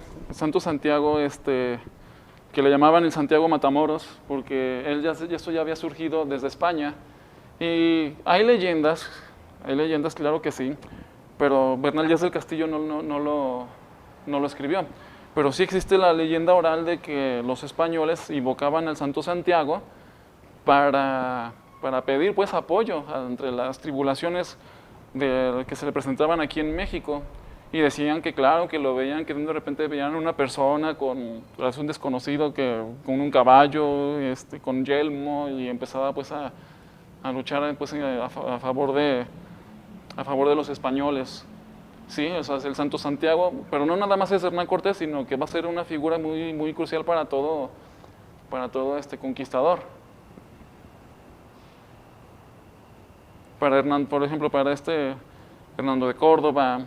que le llamaban el Santiago Matamoros, porque esto ya había surgido desde España. Y hay leyendas, claro que sí, pero Bernal Díaz del Castillo no lo escribió. Pero sí existe la leyenda oral de que los españoles invocaban al Santo Santiago para pedir pues apoyo entre las tribulaciones que se le presentaban aquí en México. Y decían que claro, que lo veían, que de repente veían una persona con un desconocido con un caballo, con yelmo, y empezaba pues a luchar pues a favor de los españoles. Sí, o sea, es el Santo Santiago, pero no nada más es Hernán Cortés, sino que va a ser una figura muy, muy crucial para todo conquistador. Por ejemplo, para Hernando de Córdoba,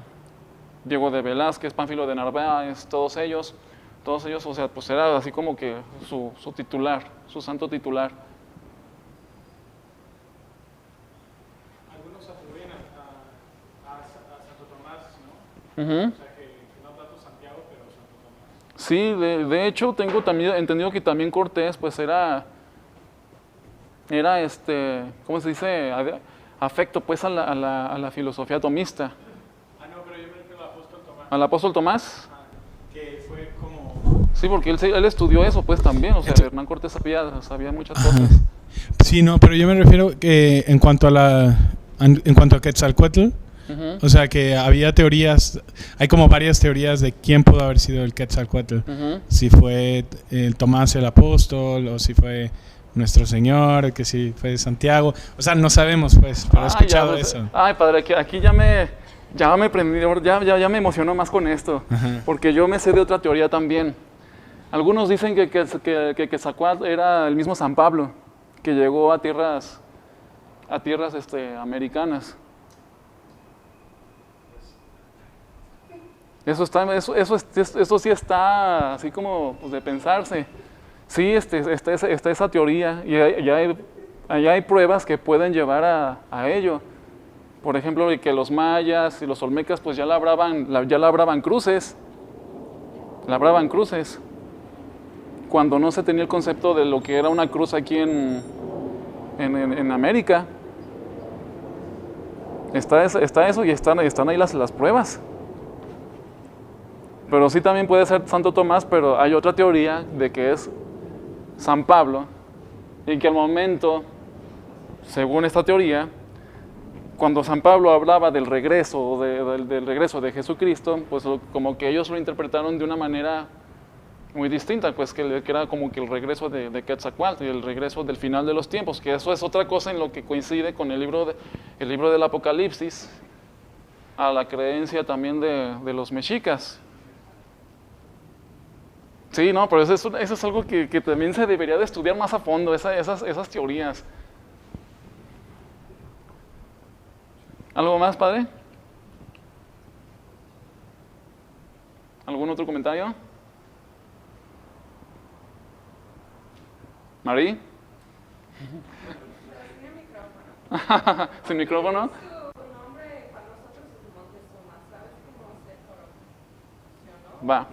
Diego de Velázquez, Pánfilo de Narváez, todos ellos, o sea, pues era así como que su titular, su santo titular. Algunos atribuyen a Santo Tomás, ¿no? Uh-huh. O sea, que no tanto Santiago, pero Santo Tomás. Sí, de hecho tengo también entendido que también Cortés pues era ¿cómo se dice? Afecto pues a la filosofía tomista. No, pero yo me refiero al apóstol Tomás. ¿Al apóstol Tomás? Que fue como... Sí, porque él estudió eso pues también, o sea, Hernán Cortés sabía muchas cosas. Sí, no, pero yo me refiero que en cuanto a Quetzalcóatl, o sea, que había teorías, hay como varias teorías de quién pudo haber sido el Quetzalcóatl. Si fue Tomás el apóstol, o si fue nuestro Señor, que si fue Santiago. O sea, no sabemos, pues, pero he escuchado eso. Ay, padre, aquí ya me prendí, ya me emocionó más con esto, porque yo me sé de otra teoría también. Algunos dicen que Quetzalcóatl era el mismo San Pablo, que llegó a tierras americanas. Eso sí está así como pues, de pensarse. Sí, está esa teoría y hay pruebas que pueden llevar a ello. Por ejemplo, que los mayas y los olmecas pues ya labraban cruces. Labraban cruces. Cuando no se tenía el concepto de lo que era una cruz aquí en América. Está eso y están ahí las pruebas. Pero sí también puede ser Santo Tomás, pero hay otra teoría de que es San Pablo, y que al momento, según esta teoría, cuando San Pablo hablaba del regreso de Jesucristo, pues como que ellos lo interpretaron de una manera muy distinta, pues que era como que el regreso de Quetzalcóatl, el regreso del final de los tiempos, que eso es otra cosa en lo que coincide con el libro del Apocalipsis, a la creencia también de los mexicas. Sí, no, pero eso es algo que también se debería de estudiar más a fondo, esas teorías. ¿Algo más, padre? ¿Algún otro comentario? ¿Marí? ¿Sin micrófono? Va.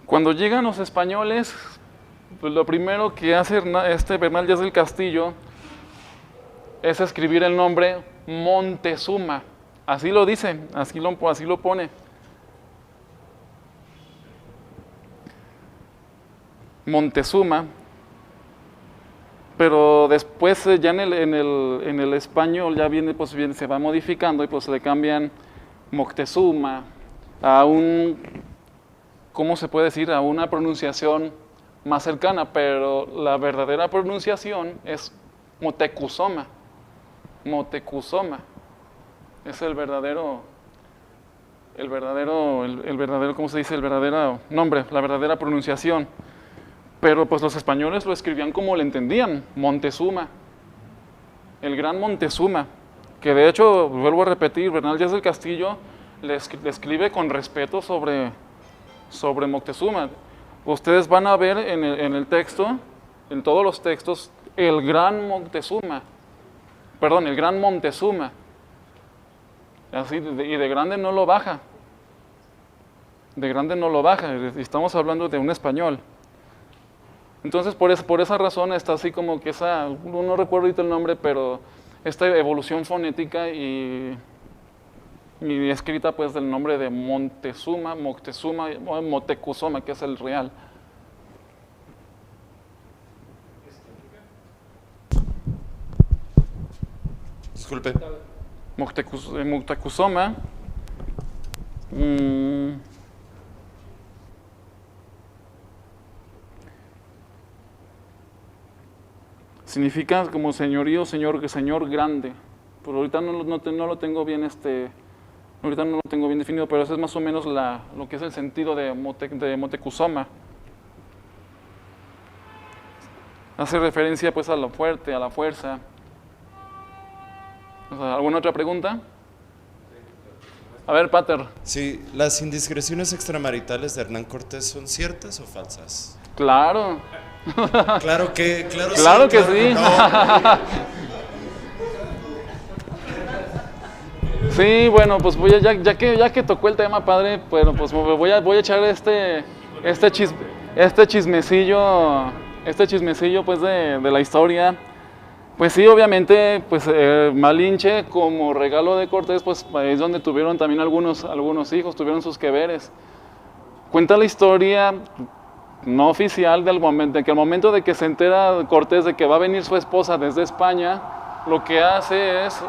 Cuando llegan los españoles, pues lo primero que hace Bernal Díaz del Castillo es escribir el nombre Montezuma. Así lo dice, así lo pone. Montezuma. Pero después ya en el español ya se va modificando y pues le cambian Moctezuma a ¿cómo se puede decir? A una pronunciación más cercana, pero la verdadera pronunciación es Motecuzoma. Motecuzoma. Es el verdadero, ¿cómo se dice? El verdadero nombre, la verdadera pronunciación. Pero pues los españoles lo escribían como le entendían, Montezuma. El gran Montezuma, que de hecho, vuelvo a repetir, Bernal Díaz del Castillo le escribe con respeto sobre Moctezuma. ustedes van a ver en el texto, en todos los textos, el gran Moctezuma. Perdón, el gran Montezuma. Así, y de grande no lo baja. De grande no lo baja. Estamos hablando de un español. Entonces, por esa razón está así como que esa, no recuerdo ahorita el nombre, pero esta evolución fonética y escrita pues del nombre de Moctezuma, Motecuzoma, que es el real. Disculpe. Moctezuma. Significa como señorío, señor grande. Pero ahorita no lo tengo bien ahorita no lo tengo bien definido, pero eso es más o menos lo que es el sentido de Motecuzoma. Hace referencia pues a lo fuerte, a la fuerza. O sea, ¿alguna otra pregunta? A ver, Pater. Sí, ¿las indiscreciones extramaritales de Hernán Cortés son ciertas o falsas? Claro. Claro que sí. No. Sí, bueno, pues ya que tocó el tema, padre, bueno, pues voy a echar este chismecillo pues de la historia. Pues sí, obviamente, pues Malinche como regalo de Cortés, pues es donde tuvieron también algunos hijos, tuvieron sus que veres. Cuenta la historia no oficial de que al momento de que se entera Cortés de que va a venir su esposa desde España, lo que hace es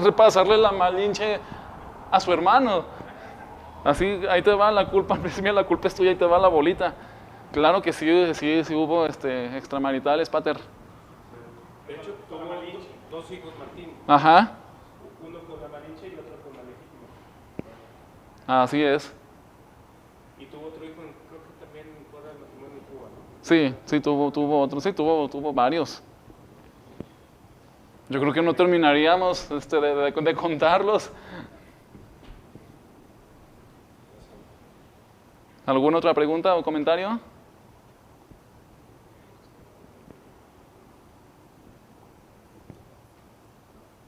repasarle la Malinche a su hermano. Así, ahí te va la culpa, la culpa es tuya, ahí te va la bolita. Claro que sí hubo extramaritales, Pater. De hecho, tuvo dos hijos Martín. Ajá. Uno con la Malinche y otro con la Legítima. Así es. Y tuvo otro hijo, creo que también fuera del matrimonio en Cuba, ¿no? Sí, tuvo otro, sí, tuvo varios. Yo creo que no terminaríamos de contarlos. ¿Alguna otra pregunta o comentario?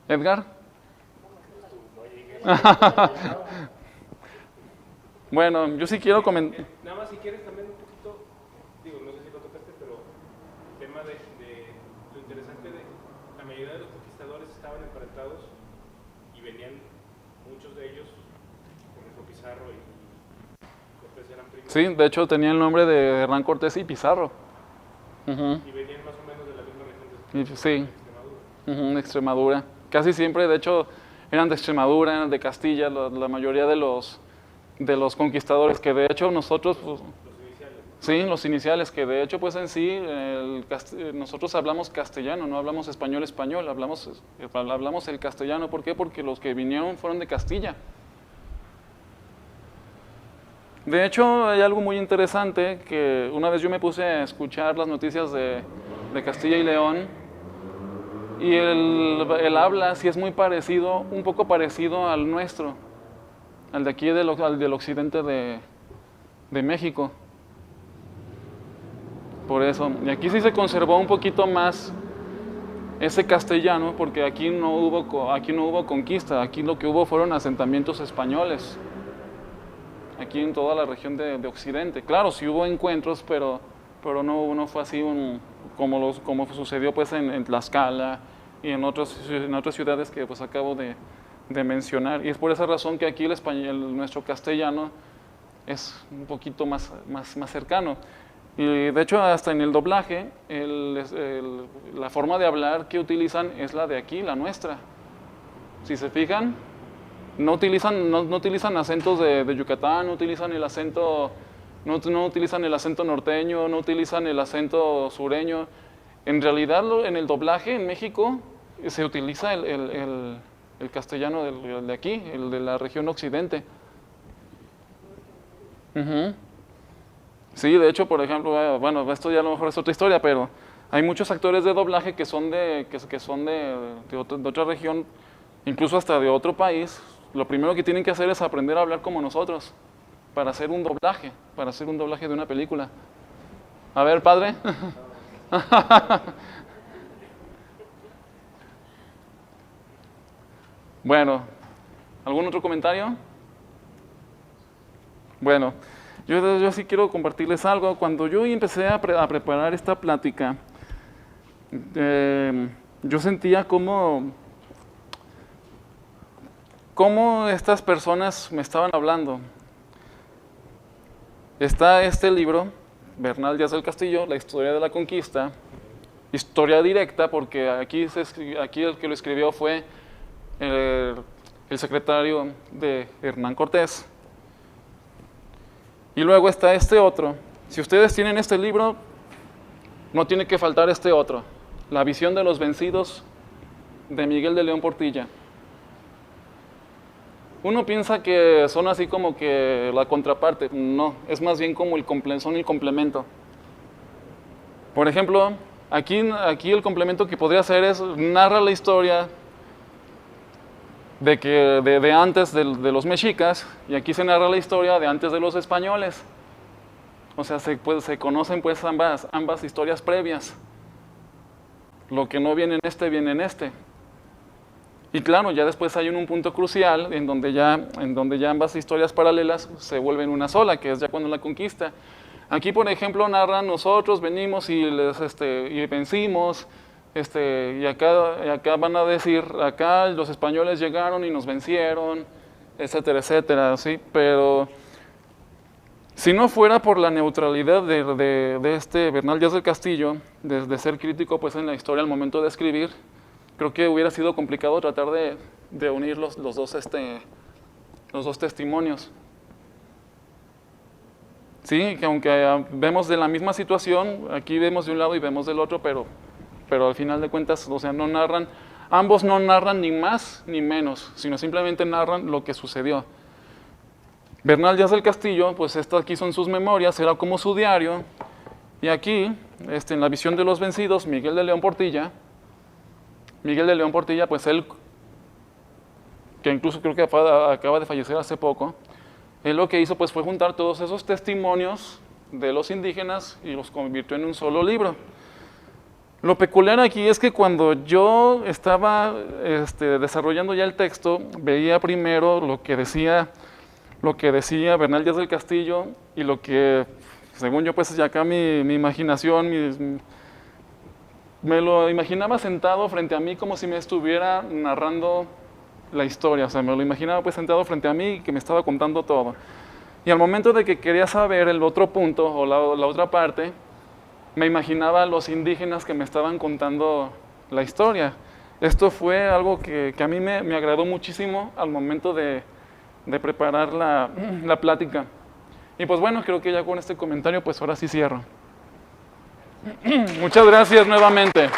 ¿Edgar? Bueno, yo sí quiero comentar. Nada más si quieres también un poquito, digo, no sé si lo tocaste, pero el tema de lo interesante de la mayoría de los conquistadores estaban emparentados y venían muchos de ellos, por ejemplo Pizarro y Cortés eran primos. Sí, de hecho tenía el nombre de Hernán Cortés y Pizarro. Y venían más o menos de la misma región de Sí, Extremadura. de Extremadura. Casi siempre, de hecho, eran de Extremadura, eran de Castilla, la mayoría de los conquistadores, que de hecho nosotros, pues, sí, los iniciales, que de hecho pues en sí nosotros hablamos castellano, no hablamos español, hablamos el castellano. ¿Por qué? Porque los que vinieron fueron de Castilla. De hecho hay algo muy interesante, que una vez yo me puse a escuchar las noticias de Castilla y León, y el habla sí es muy parecido, un poco parecido al nuestro, al de aquí al del occidente de México. Por eso, y aquí sí se conservó un poquito más ese castellano, porque aquí no hubo conquista, aquí lo que hubo fueron asentamientos españoles, aquí en toda la región de occidente. Claro, sí hubo encuentros, pero no fue así como sucedió pues en Tlaxcala y en otras ciudades que pues acabo de mencionar. Y es por esa razón que aquí nuestro castellano es un poquito más cercano. Y de hecho hasta en el doblaje, la forma de hablar que utilizan es la de aquí, la nuestra. Si se fijan, no utilizan acentos de Yucatán, no utilizan el acento norteño, no utilizan el acento sureño. En realidad en el doblaje en México se utiliza el castellano de aquí, el de la región occidente. Sí, de hecho, por ejemplo, bueno, esto ya a lo mejor es otra historia, pero hay muchos actores de doblaje que son de otra región, incluso hasta de otro país. Lo primero que tienen que hacer es aprender a hablar como nosotros. para hacer un doblaje de una película. A ver, padre. Bueno, ¿algún otro comentario? Bueno, yo sí quiero compartirles algo. Cuando yo empecé a preparar esta plática, yo sentía cómo estas personas me estaban hablando. Está este libro, Bernal Díaz del Castillo, La historia de la conquista, historia directa, porque aquí el que lo escribió fue el secretario de Hernán Cortés. Y luego está este otro. Si ustedes tienen este libro, no tiene que faltar este otro, La visión de los vencidos, de Miguel de León Portilla. Uno piensa que son así como que la contraparte. No, es más bien como son el complemento. Por ejemplo, aquí el complemento que podría hacer es narra la historia de antes de los mexicas, y aquí se narra la historia de antes de los españoles. O sea, se conocen pues ambas historias previas. Lo que no viene viene en este. Y claro, ya después hay un punto crucial en donde ya ambas historias paralelas se vuelven una sola, que es ya cuando la conquista. Aquí, por ejemplo, narran nosotros venimos y vencimos, y acá van a decir, acá los españoles llegaron y nos vencieron, etcétera, etcétera, ¿sí? Pero si no fuera por la neutralidad de este Bernal Díaz del Castillo, de ser crítico pues en la historia al momento de escribir, creo que hubiera sido complicado tratar de unir los dos testimonios. Sí, que aunque vemos de la misma situación, aquí vemos de un lado y vemos del otro, pero al final de cuentas, o sea, ambos no narran ni más ni menos, sino simplemente narran lo que sucedió. Bernal Díaz del Castillo, pues aquí son sus memorias, era como su diario, y aquí, en La visión de los vencidos, Miguel de León Portilla, pues él, que incluso creo que acaba de fallecer hace poco, él lo que hizo pues fue juntar todos esos testimonios de los indígenas y los convirtió en un solo libro. Lo peculiar aquí es que cuando yo estaba desarrollando ya el texto, veía primero lo que decía Bernal Díaz del Castillo y lo que, según yo, pues ya acá mi imaginación, me lo imaginaba sentado frente a mí como si me estuviera narrando la historia. O sea, me lo imaginaba pues sentado frente a mí y que me estaba contando todo. Y al momento de que quería saber el otro punto o la otra parte, me imaginaba a los indígenas que me estaban contando la historia. Esto fue algo que a mí me agradó muchísimo al momento de preparar la plática. Y pues bueno, creo que ya con este comentario, pues ahora sí cierro. Muchas gracias nuevamente.